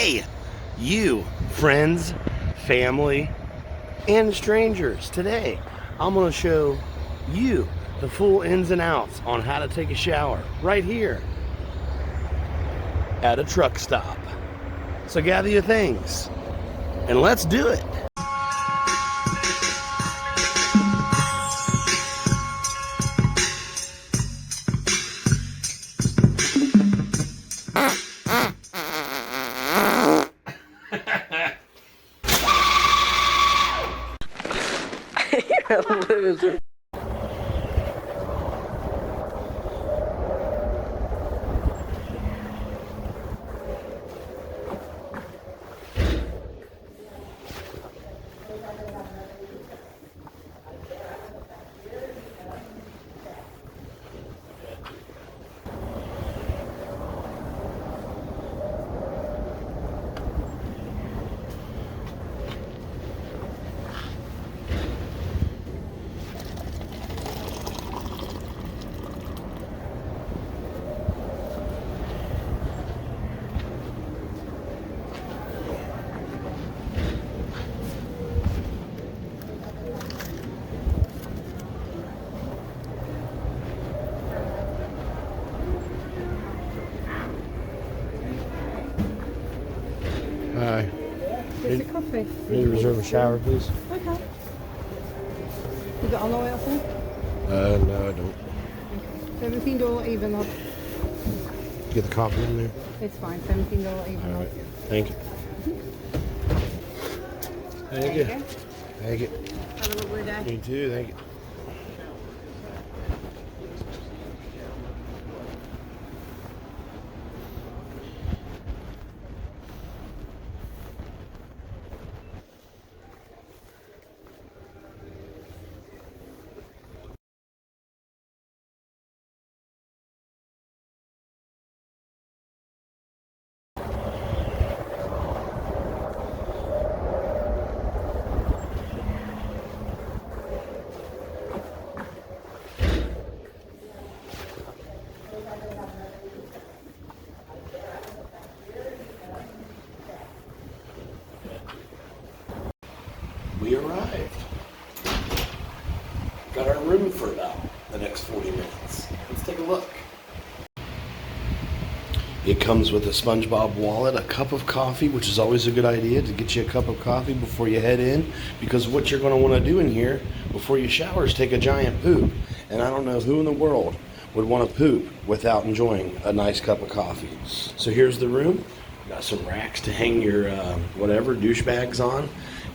Hey, you, friends, family, and strangers. Today, I'm going to show you the full ins and outs on how to take a shower right here at a truck stop. So gather your things and let's do it. You're a loser. Hi. Here's a coffee. Need to reserve a shower, please? Okay. You got all the way up there? No, I don't. $17 even up. Get the coffee in there. It's fine. $17 even All up. right. Thank you. Thank you. Go. Thank you. Have a lovely day. You too. Thank you. We arrived. Got our room for about the next 40 minutes. Let's take a look. It comes with a SpongeBob wallet, a cup of coffee, which is always a good idea to get you a cup of coffee before you head in, because what you're going to want to do in here before you shower is take a giant poop. And I don't know who in the world would want to poop without enjoying a nice cup of coffee. So here's the room. Got some racks to hang your whatever douchebags on,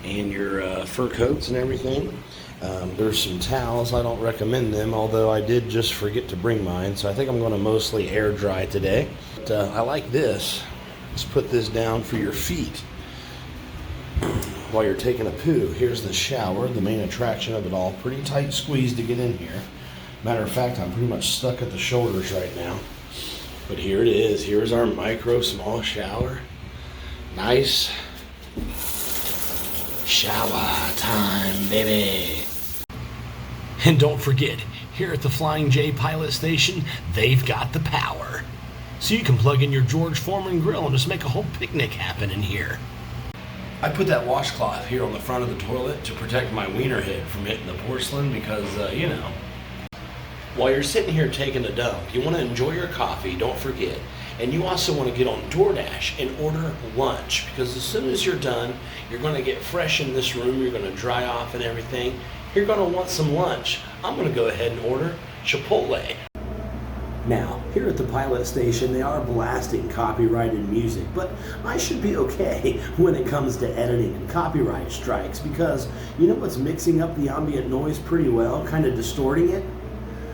and your fur coats and everything. There's some towels. I don't recommend them, although I did just forget to bring mine, so I think I'm going to mostly air dry today. But I like this. Let's put this down for your feet while you're taking a poo. Here's the shower, the main attraction of it all. Pretty tight squeeze to get in here. Matter of fact, I'm pretty much stuck at the shoulders right now. But here it is. Here's our micro small shower. Nice shower time, baby. And don't forget, here at the Flying J Pilot Station, they've got the power. So you can plug in your George Foreman grill and just make a whole picnic happen in here. I put that washcloth here on the front of the toilet to protect my wiener head from hitting the porcelain because, you know. While you're sitting here taking a dump, you want to enjoy your coffee, don't forget. And you also want to get on DoorDash and order lunch, because as soon as you're done, you're going to get fresh in this room, you're going to dry off and everything. You're going to want some lunch. I'm going to go ahead and order Chipotle. Now, here at the pilot station, they are blasting copyrighted music, but I should be okay when it comes to editing and copyright strikes, because you know what's mixing up the ambient noise pretty well, kind of distorting it?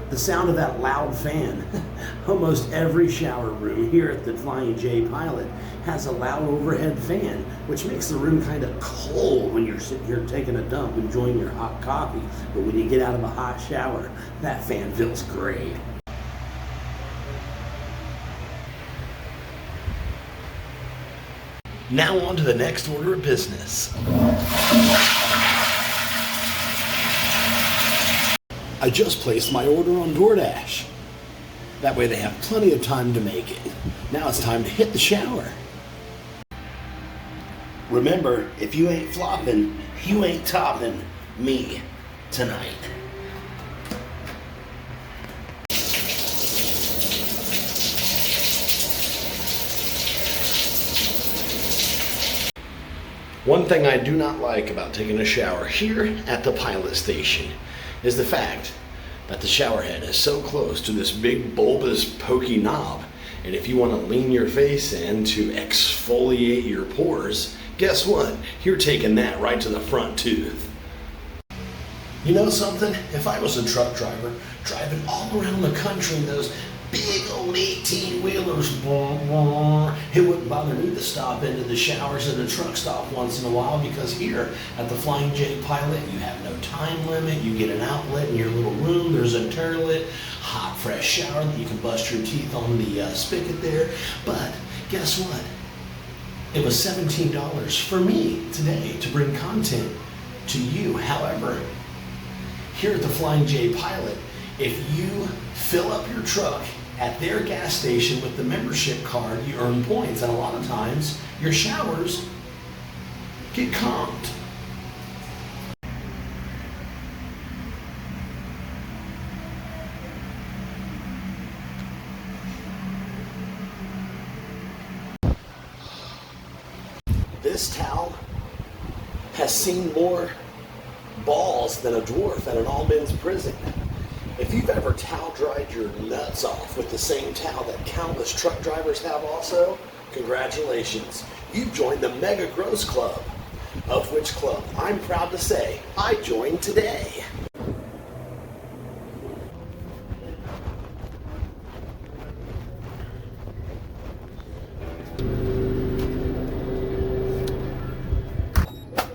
The sound of that loud fan. Almost every shower room here at the Flying J Pilot has a loud overhead fan, which makes the room kind of cold when you're sitting here taking a dump, enjoying your hot coffee. But when you get out of a hot shower, that fan feels great. Now on to the next order of business. I just placed my order on DoorDash. That way they have plenty of time to make it. Now it's time to hit the shower. Remember, if you ain't flopping, you ain't topping me tonight. One thing I do not like about taking a shower here at the pilot station is the fact that the shower head is so close to this big bulbous pokey knob. And if you want to lean your face in to exfoliate your pores, guess what? You're taking that right to the front tooth. You know something? If I was a truck driver driving all around the country in those big old 18-wheelers, it wouldn't bother me to stop into the showers at a truck stop once in a while, because here at the Flying J Pilot, you have no time limit. You get an outlet in your little room. There's a toilet, hot, fresh shower that you can bust your teeth on the spigot there. But guess what? It was $17 for me today to bring content to you. However, here at the Flying J Pilot, if you fill up your truck at their gas station with the membership card, you earn points, and a lot of times your showers get comped. This towel has seen more balls than a dwarf at an all-men's prison. If you've ever towel dried your nuts off with the same towel that countless truck drivers have also, congratulations. You've joined the Mega Gross Club, of which club I'm proud to say I joined today.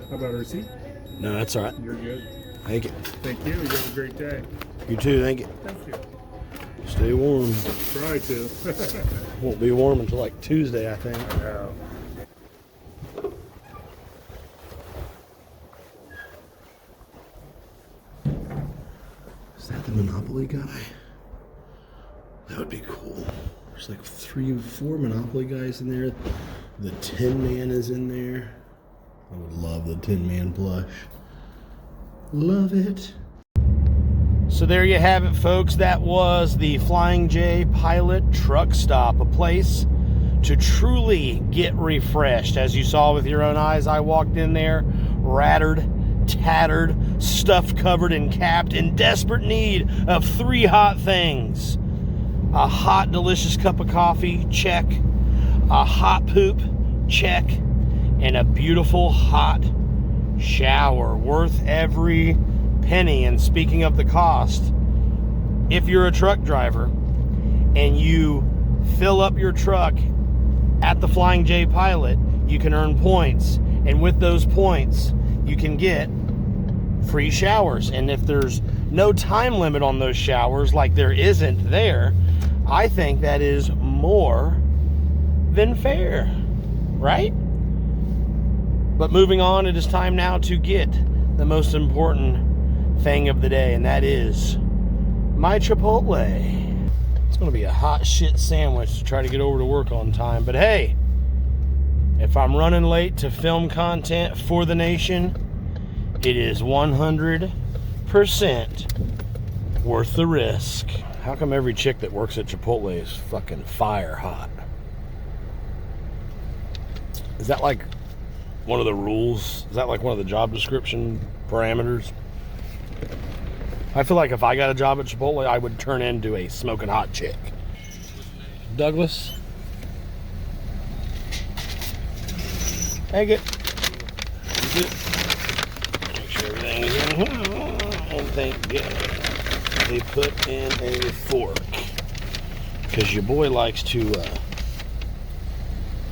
How about our receipt? No, that's all right. You're good. Thank you. Thank you. You have a great day. You too, thank you. Thank you. Stay warm. Try to. Won't be warm until like Tuesday, I think. Yeah. Is that the Monopoly guy? That would be cool. There's like 3 or 4 Monopoly guys in there. The Tin Man is in there. I would love the Tin Man plush. Love it. So there you have it, folks. That was the Flying J Pilot truck stop, a place to truly get refreshed. As you saw with your own eyes, I walked in there rattered, tattered, stuffed, covered, and capped, in desperate need of 3 hot things. A hot, delicious cup of coffee, check. A hot poop, check. And a beautiful hot shower, worth every penny. And speaking of the cost, if you're a truck driver and you fill up your truck at the Flying J Pilot, you can earn points, and with those points you can get free showers. And if there's no time limit on those showers, like there isn't there, I think that is more than fair, right? But moving on, it is time now to get the most important thing of the day, and that is my Chipotle. It's going to be a hot shit sandwich to try to get over to work on time. But hey, if I'm running late to film content for the nation, it is 100% worth the risk. How come every chick that works at Chipotle is fucking fire hot? Is that like one of the rules? Is that like one of the job description parameters? I feel like if I got a job at Chipotle, I would turn into a smoking hot chick. Douglas? Egg it. Make sure everything is in here. And thank God they put in a fork. Because your boy likes to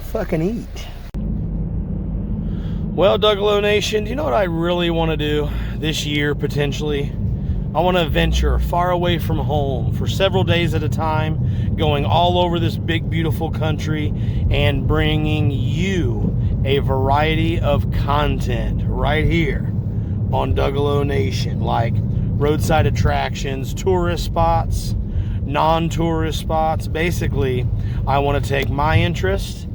fucking eat. Well, Dougalo Nation, do you know what I really want to do this year, potentially? I want to venture far away from home for several days at a time, going all over this big, beautiful country and bringing you a variety of content right here on Dougalo Nation, like roadside attractions, tourist spots, non-tourist spots. Basically, I want to take my interest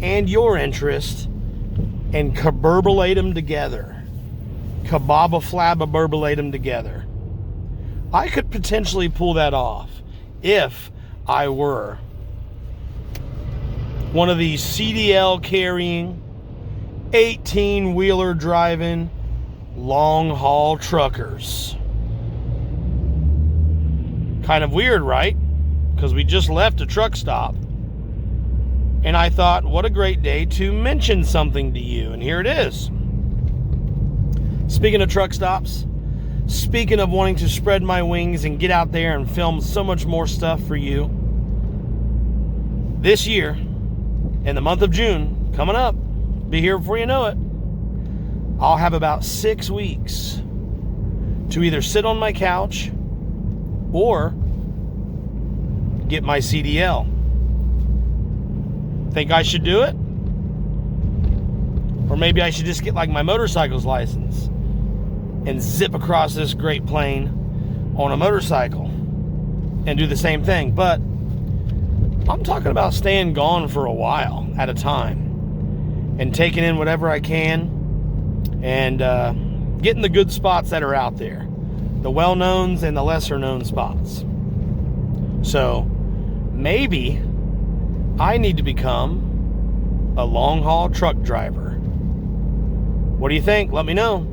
and your interest and kaburbalate them together. Kababa-flabba-burbalate them together. I could potentially pull that off if I were one of these CDL carrying, 18-wheeler driving, long-haul truckers. Kind of weird, right? Because we just left a truck stop. And I thought, what a great day to mention something to you. And here it is. Speaking of truck stops, speaking of wanting to spread my wings and get out there and film so much more stuff for you, this year, in the month of June, coming up, be here before you know it, I'll have about 6 weeks to either sit on my couch or get my CDL. Think I should do it? Or maybe I should just get like my motorcycle's license and zip across this Great Plain on a motorcycle and do the same thing. But I'm talking about staying gone for a while at a time and taking in whatever I can and getting the good spots that are out there, the well-knowns and the lesser-known spots. So maybe I need to become a long-haul truck driver. What do you think? Let me know.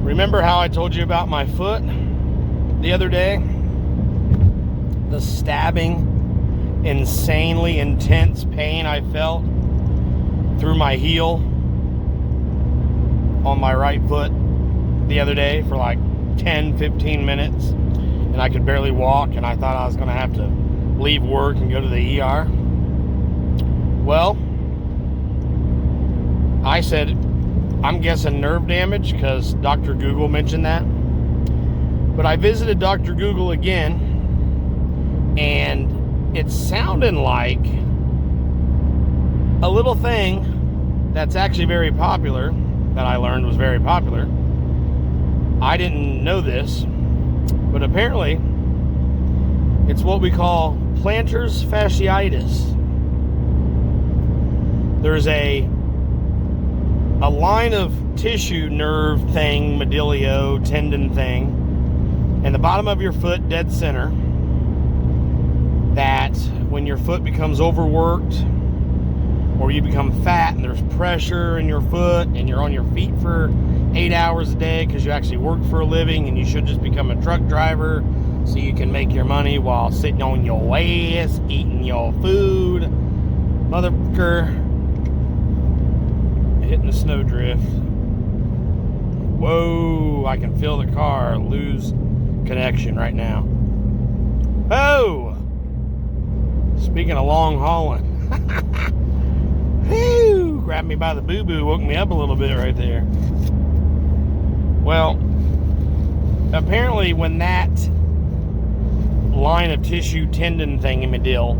Remember how I told you about my foot the other day? The stabbing, insanely intense pain I felt through my heel on my right foot the other day for like 10-15 minutes, and I could barely walk, and I thought I was going to have to leave work and go to the ER. Well, I said, I'm guessing nerve damage because Dr. Google mentioned that. But I visited Dr. Google again, and it's sounding like a little thing that's actually very popular, that I learned was very popular. I didn't know this, but apparently it's what we call plantar fasciitis. There's a line of tissue, nerve thing, medilio, tendon thing, in the bottom of your foot, dead center, that when your foot becomes overworked or you become fat and there's pressure in your foot and you're on your feet for 8 hours a day because you actually work for a living and you should just become a truck driver so you can make your money while sitting on your ass, eating your food. Motherfucker. Hitting the snowdrift. Whoa, I can feel the car lose connection right now. Oh! Speaking of long hauling. Whew, grabbed me by the boo-boo, woke me up a little bit right there. Well, apparently when that line of tissue tendon thingy-ma-dill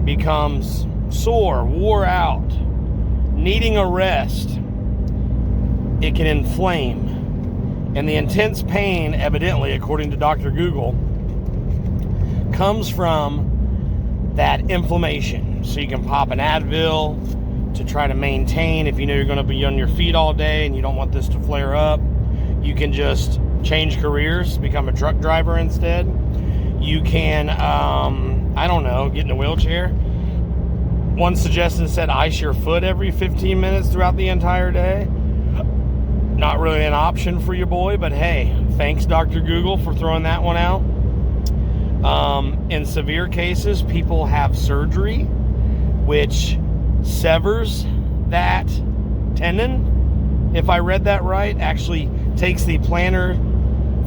becomes sore, wore out, needing a rest, it can inflame. And the intense pain, evidently, according to Dr. Google, comes from that inflammation. So you can pop an Advil to try to maintain if you know you're going to be on your feet all day and you don't want this to flare up. You can just change careers, become a truck driver instead. You can, I don't know, get in a wheelchair. One suggestion said ice your foot every 15 minutes throughout the entire day. Not really an option for your boy, but hey, thanks Dr. Google for throwing that one out. In severe cases, people have surgery, which severs that tendon. If I read that right, actually takes the plantar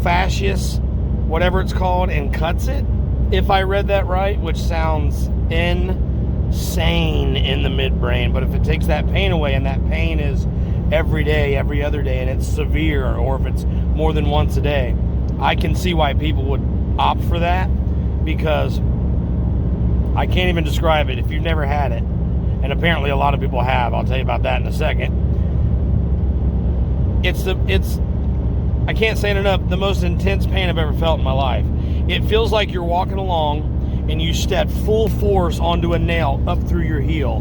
fasciitis, whatever it's called, and cuts it. If I read that right, which sounds insane in the midbrain, but if it takes that pain away, and that pain is every day, every other day, and it's severe, or if it's more than once a day, I can see why people would opt for that, because I can't even describe it if you've never had it, and apparently a lot of people have. I'll tell you about that in a second. It's I can't say it enough, the most intense pain I've ever felt in my life. It feels like you're walking along and you step full force onto a nail up through your heel.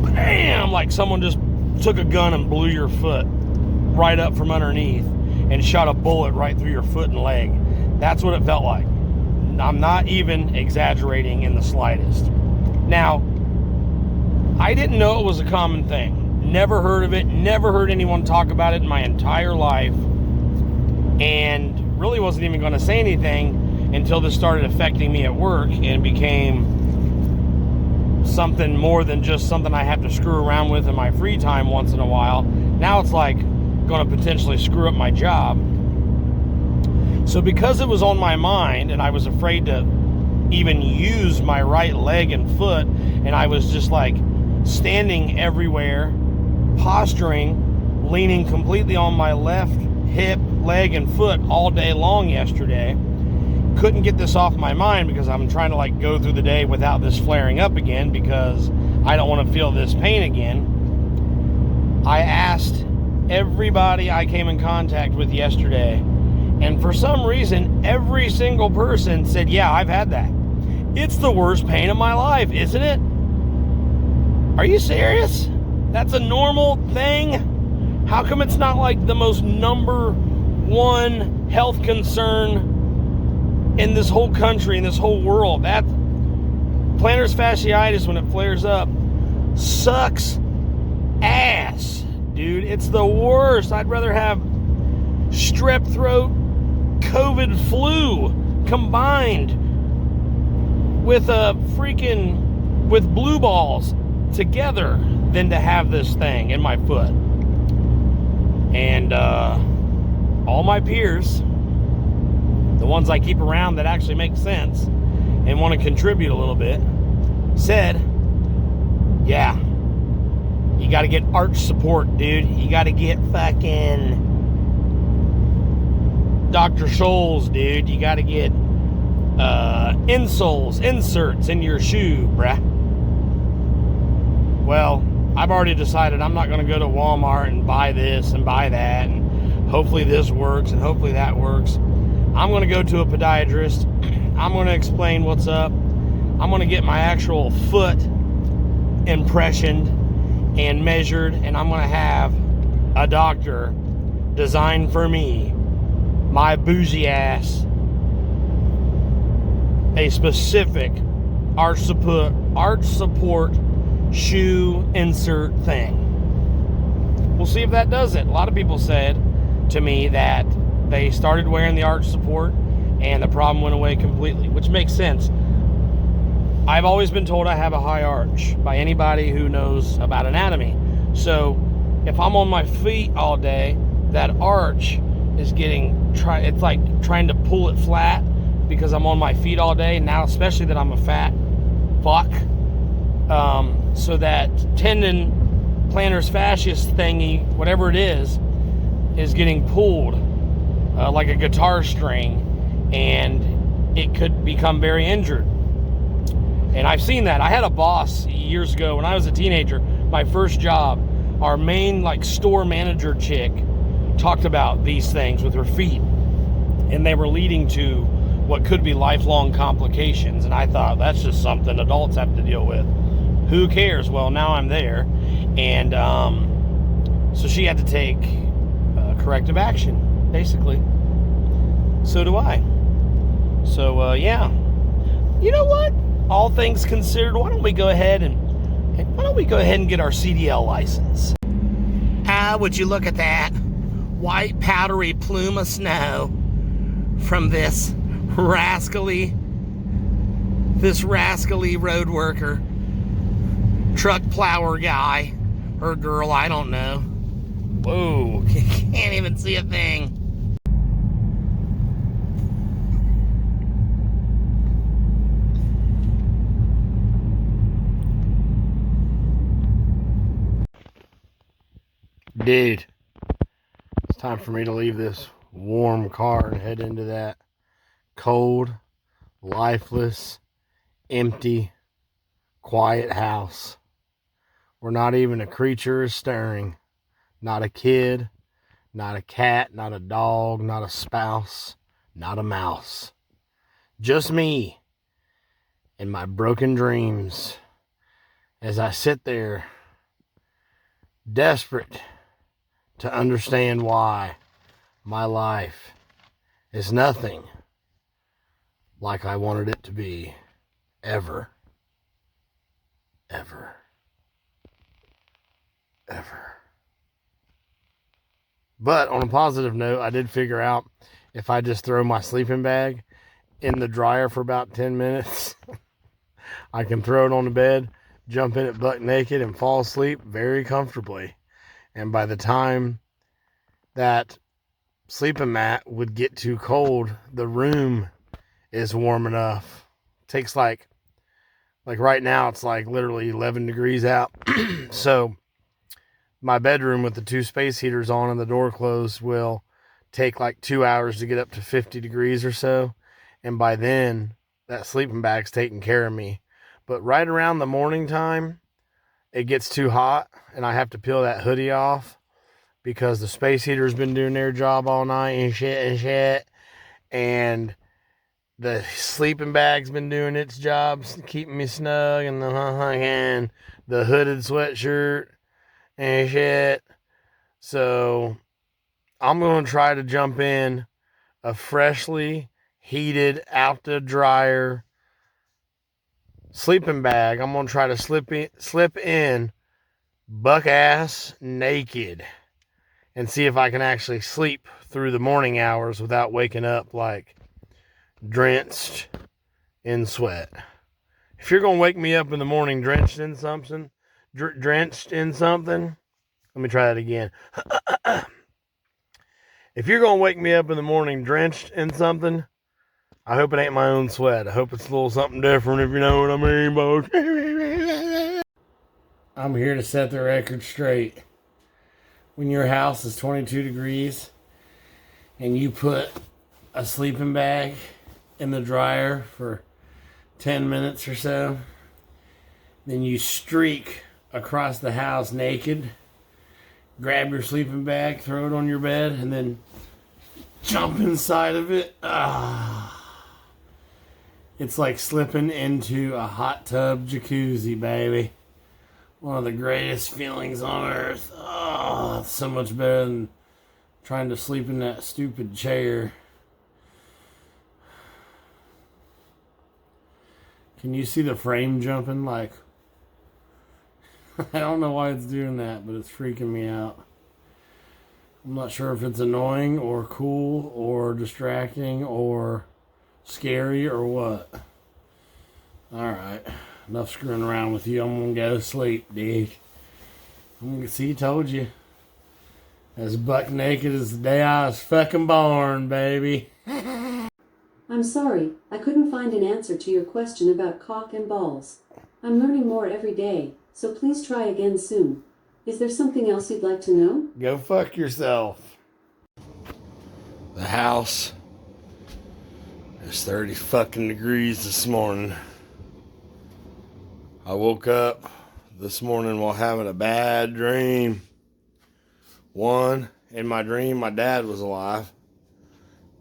Bam! Like someone just took a gun and blew your foot right up from underneath and shot a bullet right through your foot and leg. That's what it felt like. I'm not even exaggerating in the slightest. Now, I didn't know it was a common thing. Never heard of it. Never heard anyone talk about it in my entire life. And really wasn't even going to say anything until this started affecting me at work and became something more than just something I have to screw around with in my free time once in a while. Now it's like going to potentially screw up my job. So because it was on my mind and I was afraid to even use my right leg and foot, and I was just like standing everywhere, posturing, leaning completely on my left hip, leg, and foot all day long yesterday. Couldn't get this off my mind because I'm trying to like go through the day without this flaring up again because I don't want to feel this pain again. I asked everybody I came in contact with yesterday, and for some reason, every single person said, yeah, I've had that. It's the worst pain of my life, isn't it? Are you serious? That's a normal thing? How come it's not like the most number one health concern in this whole country, in this whole world? That plantar fasciitis, when it flares up, sucks ass, dude. It's the worst. I'd rather have strep throat, COVID, flu combined with with blue balls together than to have this thing in my foot. And all my peers, the ones I keep around that actually make sense and want to contribute a little bit, said, yeah, you got to get arch support, dude. You got to get fucking Dr. Scholl's, dude. You got to get inserts in your shoe, bruh. Well, I've already decided I'm not going to go to Walmart and buy this and buy that, and hopefully this works and hopefully that works. I'm going to go to a podiatrist. I'm going to explain what's up. I'm going to get my actual foot impressioned and measured, and I'm going to have a doctor design for me, my bougie ass, a specific arch support shoe insert thing. We'll see if that does it. A lot of people said to me that they started wearing the arch support and the problem went away completely, which makes sense. I've always been told I have a high arch by anybody who knows about anatomy. So if I'm on my feet all day, that arch is it's like trying to pull it flat because I'm on my feet all day. Now, especially that I'm a fat fuck. So that tendon, plantar fasciitis thingy, whatever it is getting pulled like a guitar string, and it could become very injured. And I've seen that. I had a boss years ago when I was a teenager, my first job, our main like store manager chick talked about these things with her feet, and they were leading to what could be lifelong complications. And I thought, that's just something adults have to deal with. Who cares? Well, now I'm there. And so she had to take corrective action, basically. So do I. So, yeah. You know what? All things considered, why don't we go ahead and get our CDL license? Would you look at that white powdery plume of snow from this rascally road worker, truck plower guy or girl, I don't know. Whoa, can't even see a thing. Dude, it's time for me to leave this warm car and head into that cold, lifeless, empty, quiet house where not even a creature is stirring. Not a kid, not a cat, not a dog, not a spouse, not a mouse. Just me and my broken dreams as I sit there desperate to understand why my life is nothing like I wanted it to be ever, ever, ever. But on a positive note, I did figure out if I just throw my sleeping bag in the dryer for about 10 minutes, I can throw it on the bed, jump in it butt naked, and fall asleep very comfortably. And by the time that sleeping mat would get too cold, the room is warm enough. It takes like right now, it's like literally 11 degrees out. So my bedroom with the 2 space heaters on and the door closed will take like 2 hours to get up to 50 degrees or so. And by then, that sleeping bag's taking care of me. But right around the morning time, it gets too hot and I have to peel that hoodie off because the space heater's been doing their job all night and shit. And the sleeping bag's been doing its job, keeping me snug, and the hooded sweatshirt and shit. So I'm going to try to jump in a freshly heated, out the dryer sleeping bag. I'm going to try to slip in buck ass naked and see if I can actually sleep through the morning hours without waking up like drenched in sweat. If you're going to wake me up in the morning drenched in something, let me try that again. If you're going to wake me up in the morning drenched in something, I hope it ain't my own sweat. I hope it's a little something different, if you know what I mean, folks. I'm here to set the record straight. When your house is 22 degrees and you put a sleeping bag in the dryer for 10 minutes or so, then you streak across the house naked, grab your sleeping bag, throw it on your bed, and then jump inside of it. It's like slipping into a hot tub jacuzzi, baby. One of the greatest feelings on earth. Oh, it's so much better than trying to sleep in that stupid chair. Can you see the frame jumping? Like, I don't know why it's doing that, but it's freaking me out. I'm not sure if it's annoying or cool or distracting or scary or what. Alright, enough screwing around with you. I'm gonna go to sleep, dude. I'm gonna see, told you. As buck naked as the day I was fucking born, baby. I'm sorry, I couldn't find an answer to your question about cock and balls. I'm learning more every day, so please try again soon. Is there something else you'd like to know? Go fuck yourself. The house is 30 fucking degrees this morning. I woke up this morning while having a bad dream. One, in my dream, my dad was alive.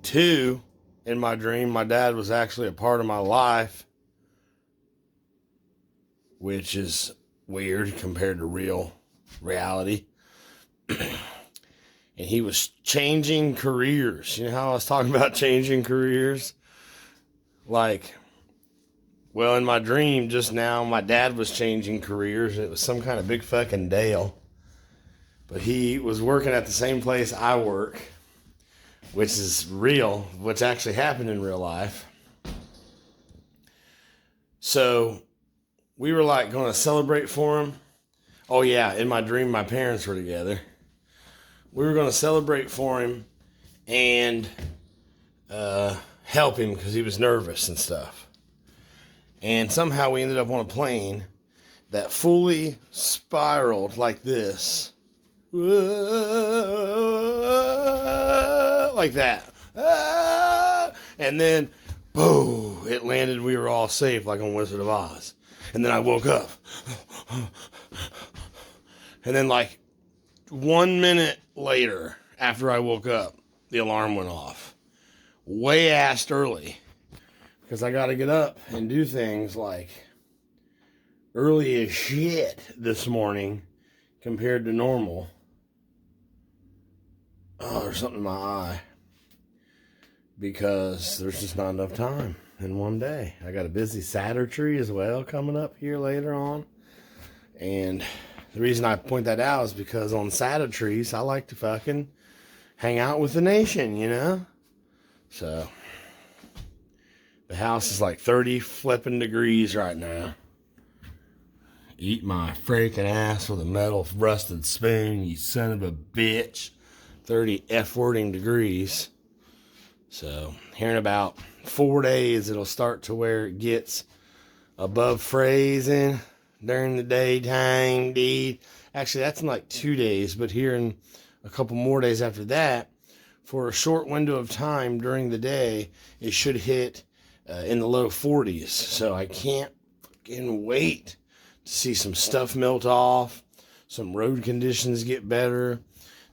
Two, in my dream, my dad was actually a part of my life, which is weird compared to real reality. And he was changing careers. You know how I was talking about changing careers? Like, well, in my dream just now, my dad was changing careers. It was some kind of big fucking deal. But he was working at the same place I work, which is real, which actually happened in real life. So we were like going to celebrate for him. Oh yeah, in my dream, my parents were together. We were going to celebrate for him and help him because he was nervous and stuff. And somehow we ended up on a plane that fully spiraled like this. Like that. And then, boom, it landed. We were all safe like on Wizard of Oz. And then I woke up. And then like 1 minute later, after I woke up, the alarm went off. Way ass early. Because I got to get up and do things like early as shit this morning. compared to normal. Oh, there's something in my eye. Because there's just not enough time in one day. I got a busy Saturday as well coming up here later on. And the reason I point that out is because on Saturdays, I like to fucking hang out with the nation, you know? So, the house is like 30 flipping degrees right now. Eat my freaking ass with a metal rusted spoon, you son of a bitch. 30 F-wording degrees. So, here in about 4 days, it'll start to where it gets above freezing during the daytime, indeed. Actually, that's in like 2 days, but here in a couple more days after that, for a short window of time during the day, it should hit in the low 40s. So, I can't fucking wait to see some stuff melt off, some road conditions get better.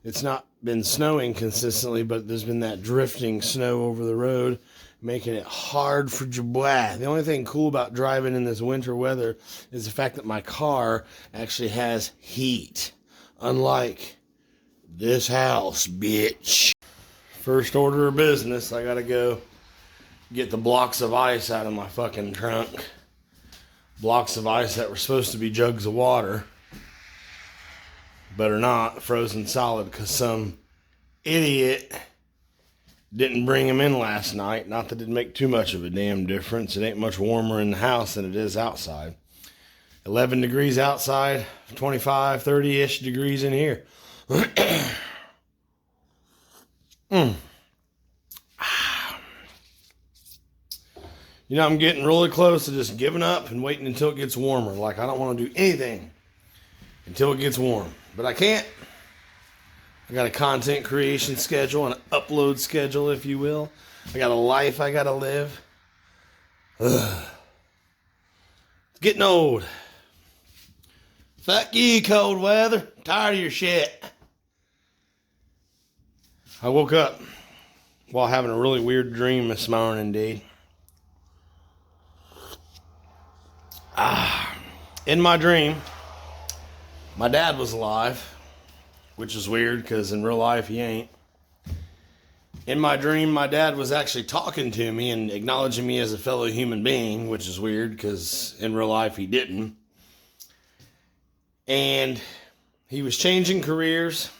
It's not been snowing consistently, but there's been that drifting snow over the road, making it hard for your boy. The only thing cool about driving in this winter weather is the fact that my car actually has heat. Unlike this house, bitch. First order of business, I gotta go get the blocks of ice out of my fucking trunk. Blocks of ice that were supposed to be jugs of water, but are not frozen solid because some idiot didn't bring them in last night. Not that it'd make too much of a damn difference. It ain't much warmer in the house than it is outside. 11 degrees outside, 25, 30-ish degrees in here. You know, I'm getting really close to just giving up and waiting until it gets warmer. Like, I don't want to do anything until it gets warm. But I can't. I got a content creation schedule, an upload schedule, if you will. I got a life I got to live. Ugh. It's getting old. Fuck you, cold weather. Tired of your shit. I woke up while having a really weird dream this morning, dude. In my dream, my dad was alive, which is weird because in real life he ain't. In my dream, my dad was actually talking to me and acknowledging me as a fellow human being, which is weird because in real life he didn't. And he was changing careers,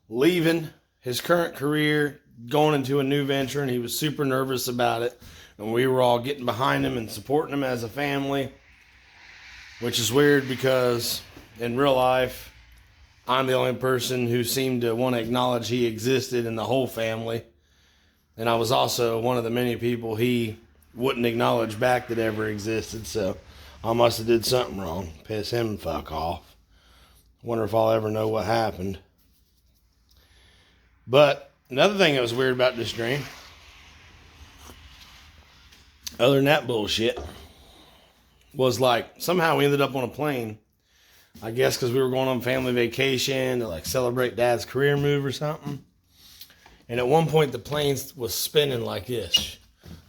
leaving his current career, going into a new venture, and he was super nervous about it. And we were all getting behind him and supporting him as a family, which is weird because in real life, I'm the only person who seemed to want to acknowledge he existed in the whole family. And I was also one of the many people he wouldn't acknowledge back that ever existed. So I must have did something wrong. Piss him the fuck off. Wonder if I'll ever know what happened. But another thing that was weird about this dream, other than that bullshit, was like somehow we ended up on a plane. I guess because we were going on family vacation to like celebrate Dad's career move or something. And at one point the plane was spinning like this.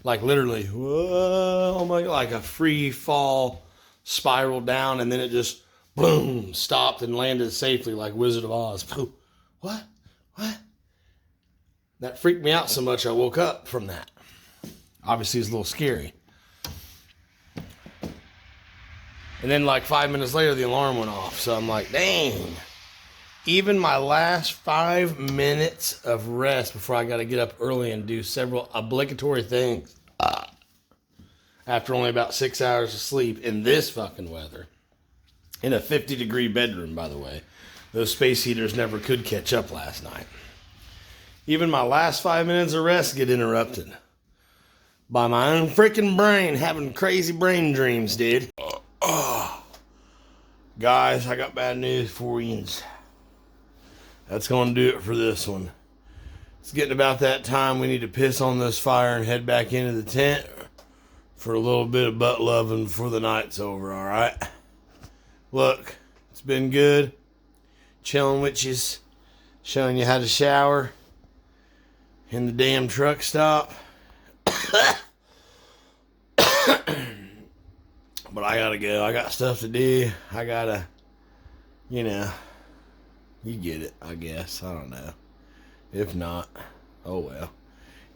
Like literally, whoa, oh my God, like a free fall spiral down, and then it just boom, stopped and landed safely like Wizard of Oz. What? That freaked me out so much I woke up from that. Obviously it's a little scary. And then like 5 minutes later, the alarm went off. So I'm like, dang. Even my last 5 minutes of rest before I got to get up early and do several obligatory things after only about 6 hours of sleep in this fucking weather. In a 50-degree bedroom, by the way. Those space heaters never could catch up last night. Even my last 5 minutes of rest get interrupted by my own freaking brain having crazy brain dreams, dude. Guys, I got bad news for you. That's going to do it for this one. It's getting about that time we need to piss on this fire and head back into the tent for a little bit of butt loving before the night's over, all right? Look, it's been good chilling with you, showing you how to shower in the damn truck stop. But I gotta go. I got stuff to do. I gotta you know, you get it, I guess. I don't know. If not, oh well.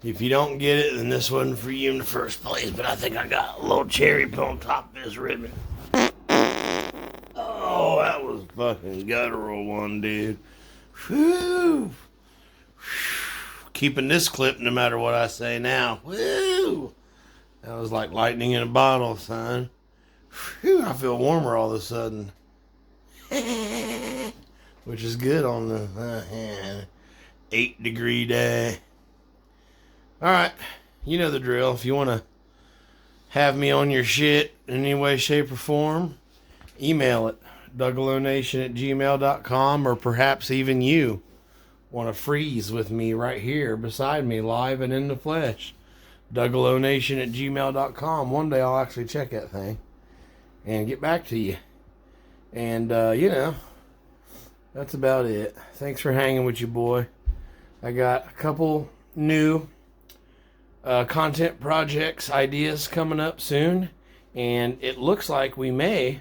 If you don't get it, then this wasn't for you in the first place. But I think I got a little cherry put on top of this ribbon. Oh, that was fucking guttural one, dude. Whew. Keeping this clip no matter what I say now. Woo! That was like lightning in a bottle, son. Whew, I feel warmer all of a sudden. Which is good on the 8-degree day. Alright, you know the drill. If you want to have me on your shit in any way, shape, or form, email it. DuggaloNation@gmail.com, or perhaps even you want to freeze with me right here beside me, live and in the flesh. DuggaloNation@gmail.com. One day I'll actually check that thing and get back to you. And, you know, that's about it. Thanks for hanging with you, boy. I got a couple new content projects, ideas coming up soon. And it looks like we may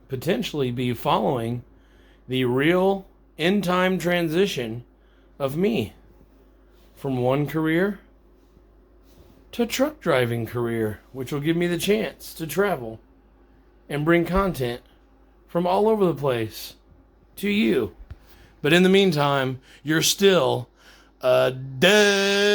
potentially be following the real end-time transition of me from one career to truck driving career, which will give me the chance to travel and bring content from all over the place to you. But in the meantime, you're still a douche.